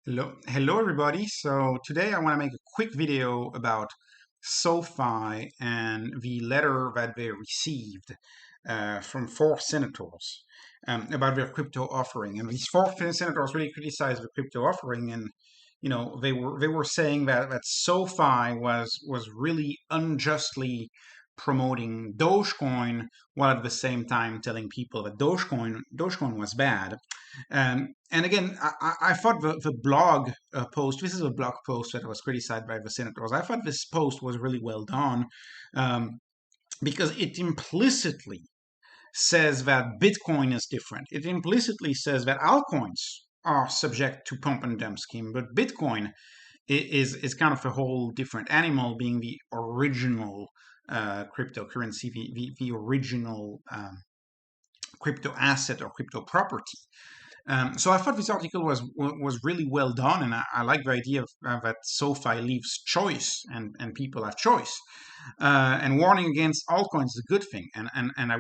Hello everybody. So today I want to make a quick video about SoFi and the letter that they received from four senators about their crypto offering. And these four senators really criticized the crypto offering, and they were saying that SoFi was really unjustly promoting Dogecoin while at the same time telling people that Dogecoin was bad. And again, I thought the blog post, this is a blog post that was criticized by the senators. I thought this post was really well done um, because it implicitly says that Bitcoin is different. It implicitly says that altcoins are subject to pump and dump scheme, but Bitcoin is kind of a whole different animal, being the original cryptocurrency, the original crypto asset or crypto property. So I thought this article was really well done, and I like the idea that SoFi leaves choice and people have choice. And warning against altcoins is a good thing, and I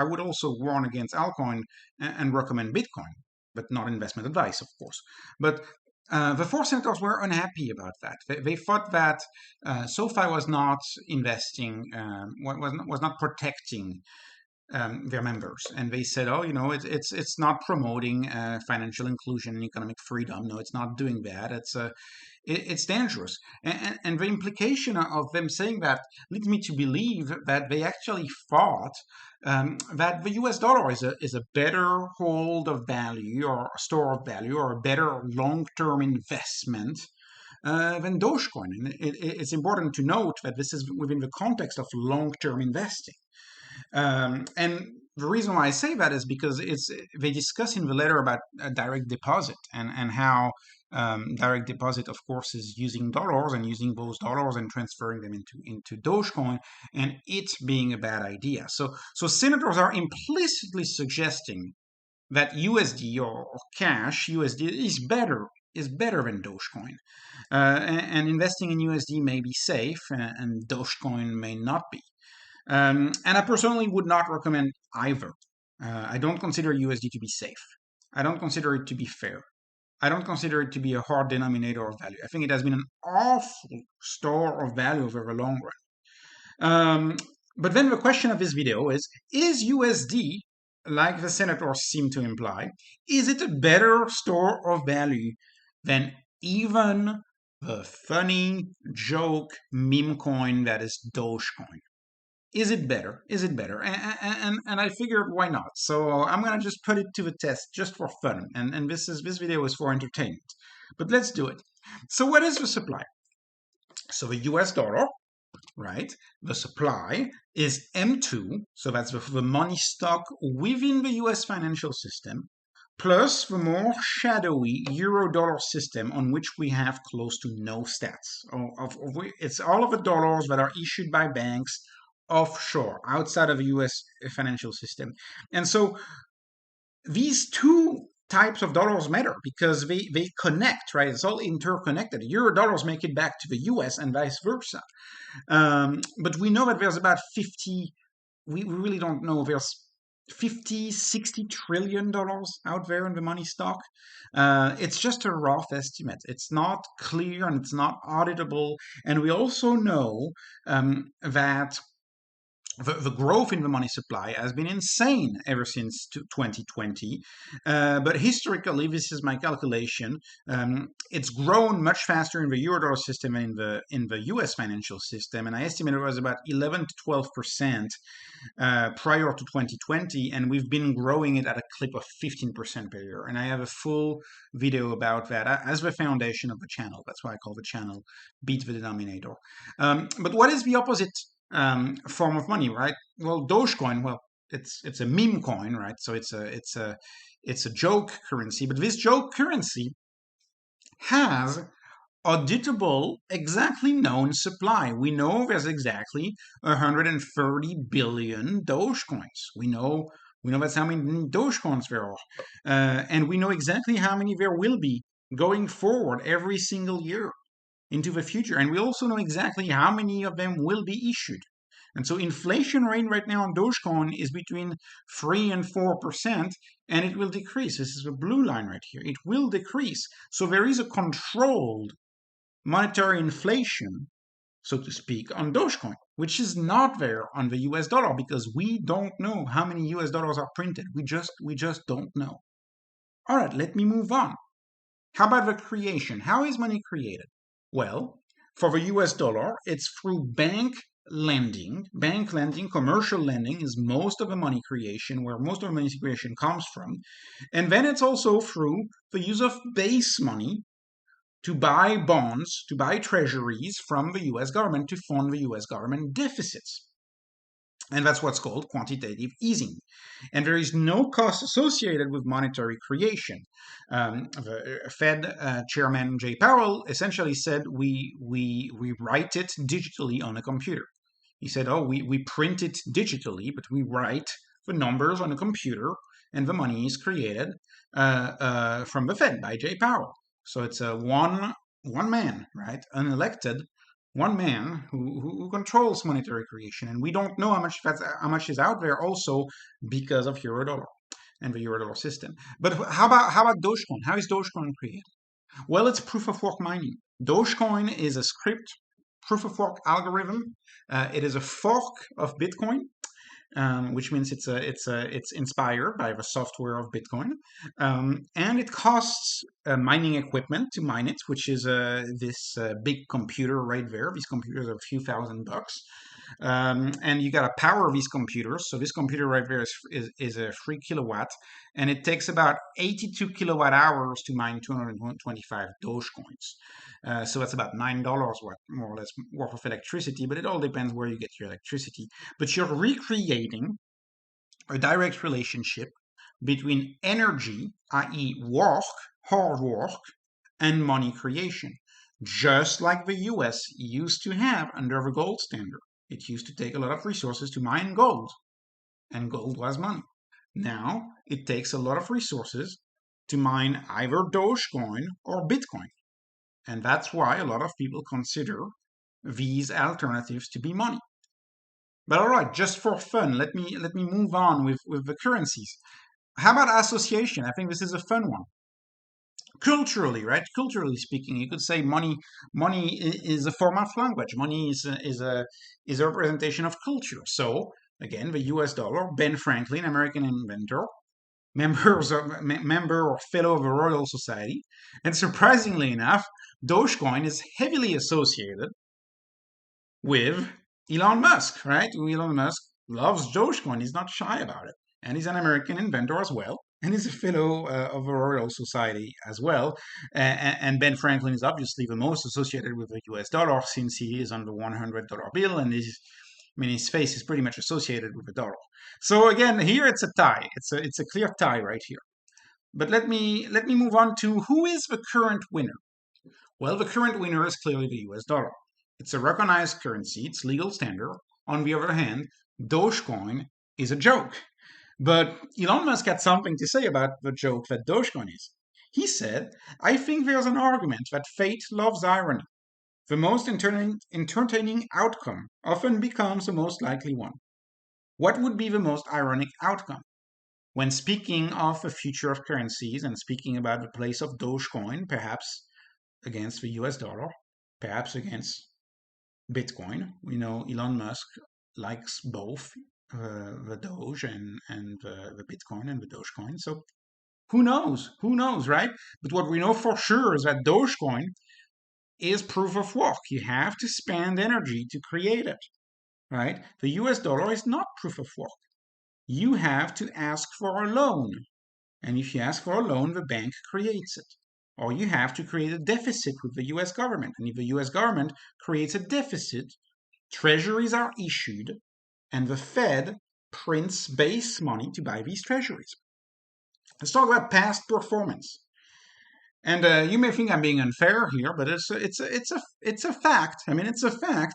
would also warn against altcoin and recommend Bitcoin, but not investment advice, of course. But the four senators were unhappy about that. They thought that SoFi was not investing, was not protecting their members, and they said, "Oh, it's not promoting financial inclusion and economic freedom. No, it's not doing that. It's dangerous." And the implication of them saying that leads me to believe that they actually thought that the U.S. dollar is a better hold of value or store of value or a better long-term investment than Dogecoin. And it's important to note that this is within the context of long-term investing. And the reason why I say that is because they discuss in the letter about direct deposit and how direct deposit, of course, is using dollars and using those dollars and transferring them into Dogecoin, and it being a bad idea. So senators are implicitly suggesting that USD or cash USD is better than Dogecoin, and investing in USD may be safe, and Dogecoin may not be. And I personally would not recommend either. I don't consider USD to be safe. I don't consider it to be fair. I don't consider it to be a hard denominator of value. I think it has been an awful store of value over the long run. But then the question of this video is USD, like the senators seem to imply, is it a better store of value than even the funny joke meme coin that is Dogecoin? Is it better? Is it better? And I figured, why not? So I'm gonna just put it to the test just for fun. And this video is for entertainment. But let's do it. So what is the supply? So the US dollar, right? The supply is M2, so that's the money stock within the US financial system, plus the more shadowy euro dollar system on which we have close to no stats. It's all of the dollars that are issued by banks offshore, outside of the US financial system. And so these two types of dollars matter because they connect, right? It's all interconnected. Euro dollars make it back to the US and vice versa. But we know that there's about 50, we really don't know, there's 50, 60 trillion dollars out there in the money stock. It's just a rough estimate. It's not clear and it's not auditable. And we also know that the growth in the money supply has been insane ever since 2020. But historically, this is my calculation, it's grown much faster in the Eurodollar system and in the US financial system. And I estimate it was about 11 to 12% prior to 2020. And we've been growing it at a clip of 15% per year. And I have a full video about that as the foundation of the channel. That's why I call the channel Beat the Denominator. But what is the opposite form of money, right? Well, Dogecoin, well, it's a meme coin, right? So it's a joke currency, but this joke currency has auditable, exactly known supply. We know there's exactly 130 billion Dogecoins. We know that's how many Dogecoins there are, and we know exactly how many there will be going forward every single year into the future. And we also know exactly how many of them will be issued. And so inflation rate right now on Dogecoin is between 3 and 4%, and it will decrease. This is the blue line right here. It will decrease. So there is a controlled monetary inflation, so to speak, on Dogecoin, which is not there on the US dollar because we don't know how many US dollars are printed. We just don't know. All right, let me move on. How about the creation? How is money created? Well, for the US dollar, it's through bank lending. Bank lending, commercial lending is most of the money creation, where most of the money creation comes from. And then it's also through the use of base money to buy bonds, to buy treasuries from the US government to fund the US government deficits. And that's what's called quantitative easing. And there is no cost associated with monetary creation. The Fed chairman Jay Powell essentially said we write it digitally on a computer. He said, oh, we print it digitally, but we write the numbers on a computer, and the money is created from the Fed by Jay Powell. So it's a one man, right, unelected, one man who controls monetary creation, and we don't know how much is out there also because of eurodollar and the eurodollar system. But how about Dogecoin? How is Dogecoin created? Well, it's proof of work mining. Dogecoin is a script proof of work algorithm. It is a fork of Bitcoin. Which means it's inspired by the software of Bitcoin, and it costs mining equipment to mine it, which is this big computer right there. These computers are a few $1,000, and you got to power these computers. So this computer right there is a 3 kilowatt, and it takes about 82 kilowatt hours to mine 225 Dogecoins. So that's about $9 worth, more or less, worth of electricity, but it all depends where you get your electricity. But you're recreating a direct relationship between energy, i.e. work, hard work, and money creation, just like the US used to have under the gold standard. It used to take a lot of resources to mine gold, and gold was money. Now it takes a lot of resources to mine either Dogecoin or Bitcoin. And that's why a lot of people consider these alternatives to be money. But all right, just for fun, let me move on with the currencies. How about association? I think this is a fun one. Culturally, right? Culturally speaking, you could say money is a form of language. Money is a representation of culture. So again, the US dollar, Ben Franklin, American inventor, member or fellow of the Royal Society. And surprisingly enough, Dogecoin is heavily associated with Elon Musk, right? Elon Musk loves Dogecoin. He's not shy about it. And he's an American inventor as well. And he's a fellow of the Royal Society as well. And Ben Franklin is obviously the most associated with the US dollar since he is on the $100 bill, and his face is pretty much associated with the dollar. So again, here it's a tie. It's a clear tie right here. But let me move on to who is the current winner. Well, the current winner is clearly the US dollar. It's a recognized currency, it's legal standard. On the other hand, Dogecoin is a joke. But Elon Musk had something to say about the joke that Dogecoin is. He said, I think there's an argument that fate loves irony. The most entertaining outcome often becomes the most likely one. What would be the most ironic outcome? When speaking of the future of currencies and speaking about the place of Dogecoin, perhaps against the US dollar, perhaps against Bitcoin. We know Elon Musk likes both the Doge and the Bitcoin and the Dogecoin. So who knows? Who knows, right? But what we know for sure is that Dogecoin is proof of work. You have to spend energy to create it, right? The US dollar is not proof of work. You have to ask for a loan. And if you ask for a loan, the bank creates it. Or you have to create a deficit with the US government. And if the US government creates a deficit, treasuries are issued, and the Fed prints base money to buy these treasuries. Let's talk about past performance. And you may think I'm being unfair here, but it's a fact. I mean, it's a fact.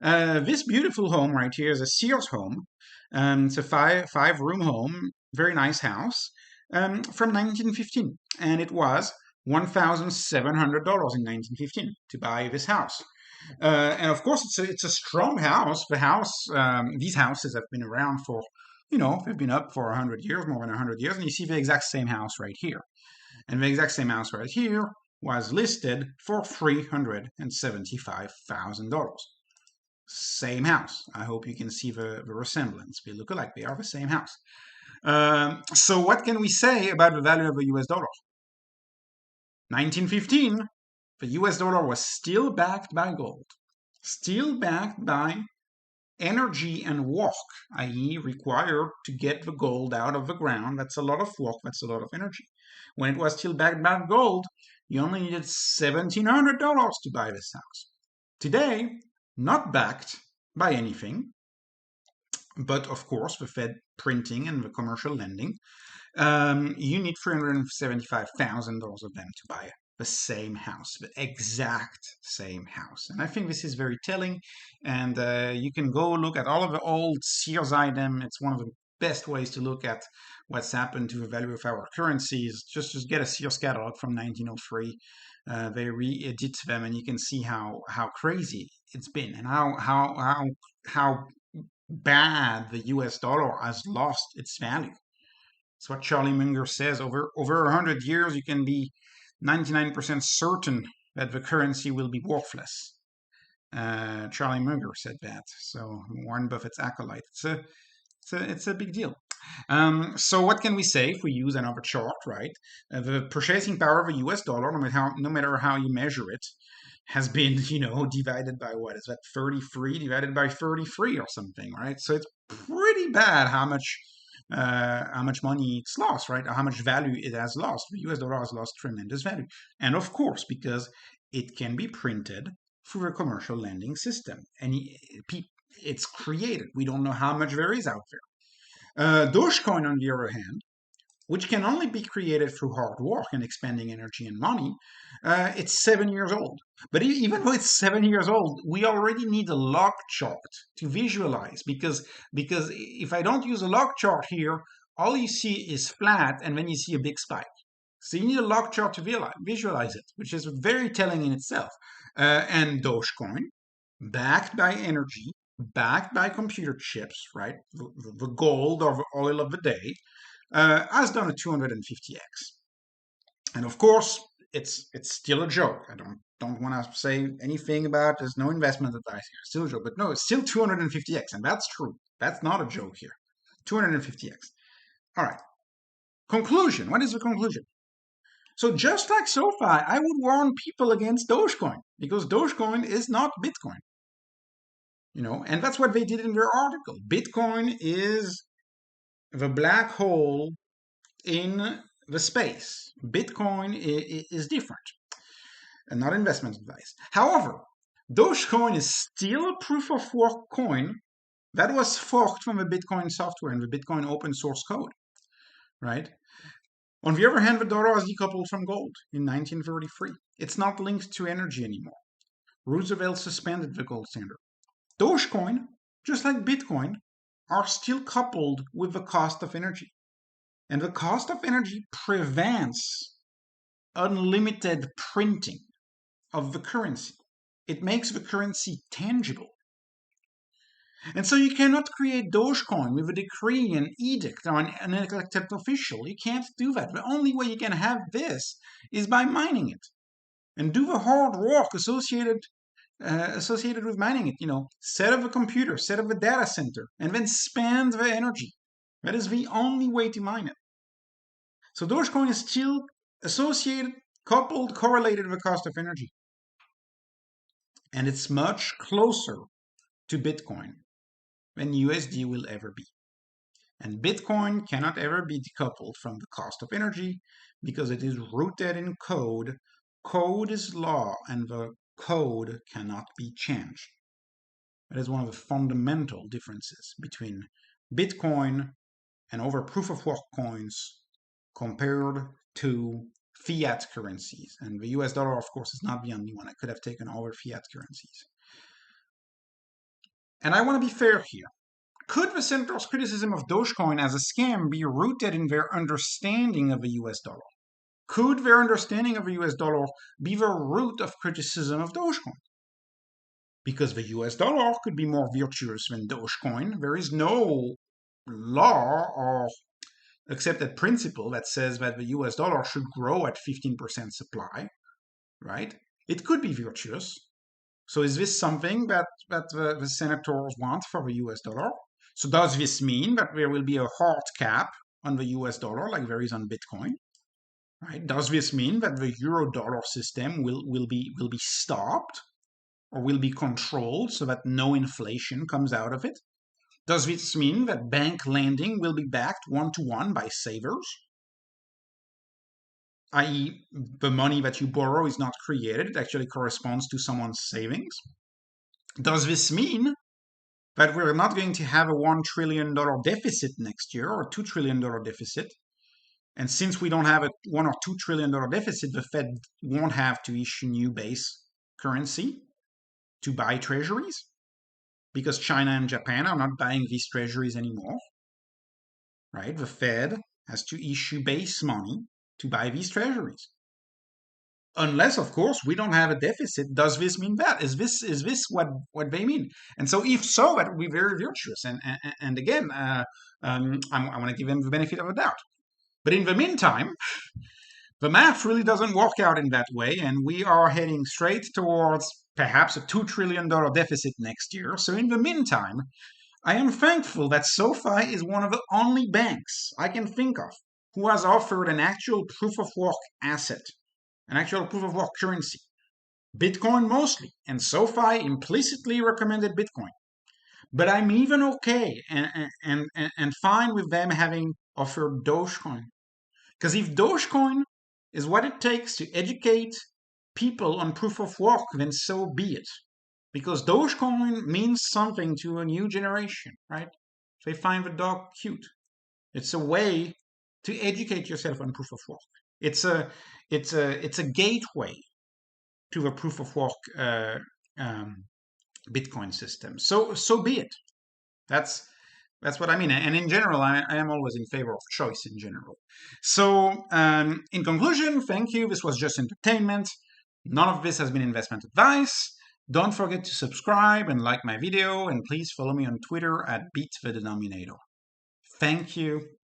This beautiful home right here is a Sears home. It's a five-room home, very nice house, from 1915, and it was $1,700 in 1915 to buy this house. And of course, it's a strong house. These houses have been around for, they've been up for 100 years, more than 100 years, and you see the exact same house right here. And the exact same house right here was listed for $375,000. Same house. I hope you can see the resemblance. They look alike. They are the same house. So what can we say about the value of the US dollar? 1915, the US dollar was still backed by gold, still backed by energy and work, i.e., required to get the gold out of the ground. That's a lot of work, that's a lot of energy. When it was still backed by gold, you only needed $1,700 to buy this house. Today, not backed by anything, but of course, the Fed printing and the commercial lending, you need $375,000 of them to buy the same house, the exact same house. And I think this is very telling. And you can go look at all of the old Sears item. It's one of the best ways to look at what's happened to the value of our currencies. Just get a Sears catalog from 1903. They re-edit them, and you can see how crazy it's been, and how bad the US dollar has lost its value. It's what Charlie Munger says. Over 100 years, you can be 99% certain that the currency will be worthless. Charlie Munger said that. So Warren Buffett's acolyte. It's a big deal. So what can we say if we use another chart, right? The purchasing power of a US dollar, no matter how you measure it, has been, divided by what is that, 33 divided by 33 or something, right? So it's pretty bad how much money it's lost, right? Or how much value it has lost. The US dollar has lost tremendous value. And of course, because it can be printed through a commercial lending system. And it's created. We don't know how much there is out there. Dogecoin, on the other hand, which can only be created through hard work and expending energy and money, it's 7 years old. But even though it's 7 years old, we already need a log chart to visualize, because if I don't use a log chart here, all you see is flat, and then you see a big spike. So you need a log chart to visualize it, which is very telling in itself. And Dogecoin, backed by energy, backed by computer chips, right? The gold or the oil of the day, has done a 250x. And of course, it's still a joke. I don't want to say anything about there's no investment advice here. It's still a joke, but no, it's still 250x, and that's true. That's not a joke here. 250x. All right. Conclusion. What is the conclusion? So just like SoFi, I would warn people against Dogecoin, because Dogecoin is not Bitcoin. And that's what they did in their article. Bitcoin is the black hole in the space. Bitcoin is different and not investment advice. However, Dogecoin is still a proof of work coin that was forked from the Bitcoin software and the Bitcoin open source code, right? On the other hand, the dollar was decoupled from gold in 1933. It's not linked to energy anymore. Roosevelt suspended the gold standard. Dogecoin, just like Bitcoin, are still coupled with the cost of energy. And the cost of energy prevents unlimited printing of the currency. It makes the currency tangible. And so you cannot create Dogecoin with a decree, an edict, or an elected official. You can't do that. The only way you can have this is by mining it and do the hard work associated with mining it. Set up a computer, set up a data center, and then spend the energy. That is the only way to mine it. So Dogecoin is still associated, coupled, correlated with the cost of energy. And it's much closer to Bitcoin than USD will ever be. And Bitcoin cannot ever be decoupled from the cost of energy because it is rooted in code. Code is law, and the code cannot be changed. That is one of the fundamental differences between Bitcoin and other proof of work coins compared to fiat currencies. And the US dollar, of course, is not the only one. I could have taken other fiat currencies. And I want to be fair here. Could the Senators' criticism of Dogecoin as a scam be rooted in their understanding of the US dollar? Could their understanding of the US dollar be the root of criticism of Dogecoin? because the US dollar could be more virtuous than Dogecoin. There is no law or accepted principle that says that the US dollar should grow at 15% supply, right? It could be virtuous. So is this something that the senators want for the US dollar? So does this mean that there will be a hard cap on the US dollar like there is on Bitcoin? Right? Does this mean that the euro dollar system will be stopped or will be controlled so that no inflation comes out of it? Does this mean that bank lending will be backed one-to-one by savers, i.e., the money that you borrow is not created, it actually corresponds to someone's savings? Does this mean that we're not going to have a $1 trillion deficit next year or $2 trillion deficit? And since we don't have a $1 or $2 trillion deficit, the Fed won't have to issue new base currency to buy treasuries because China and Japan are not buying these treasuries anymore, right? The Fed has to issue base money to buy these treasuries. Unless, of course, we don't have a deficit. Does this mean that? Is this what they mean? And so, if so, that would be very virtuous. And again, I want to give them the benefit of the doubt. But in the meantime, the math really doesn't work out in that way, and we are heading straight towards perhaps a $2 trillion deficit next year. So in the meantime, I am thankful that SoFi is one of the only banks I can think of who has offered an actual proof of work asset, an actual proof of work currency. Bitcoin mostly, and SoFi implicitly recommended Bitcoin. But I'm even okay and fine with them having offered Dogecoin. Because if Dogecoin is what it takes to educate people on proof of work, then so be it. Because Dogecoin means something to a new generation, right? They find the dog cute. It's a way to educate yourself on proof of work. It's a gateway to the proof of work Bitcoin system. So be it. That's what I mean. And in general, I am always in favor of choice in general. So in conclusion, thank you. This was just entertainment. None of this has been investment advice. Don't forget to subscribe and like my video, and please follow me on Twitter at @BeatTheDenominator. Thank you.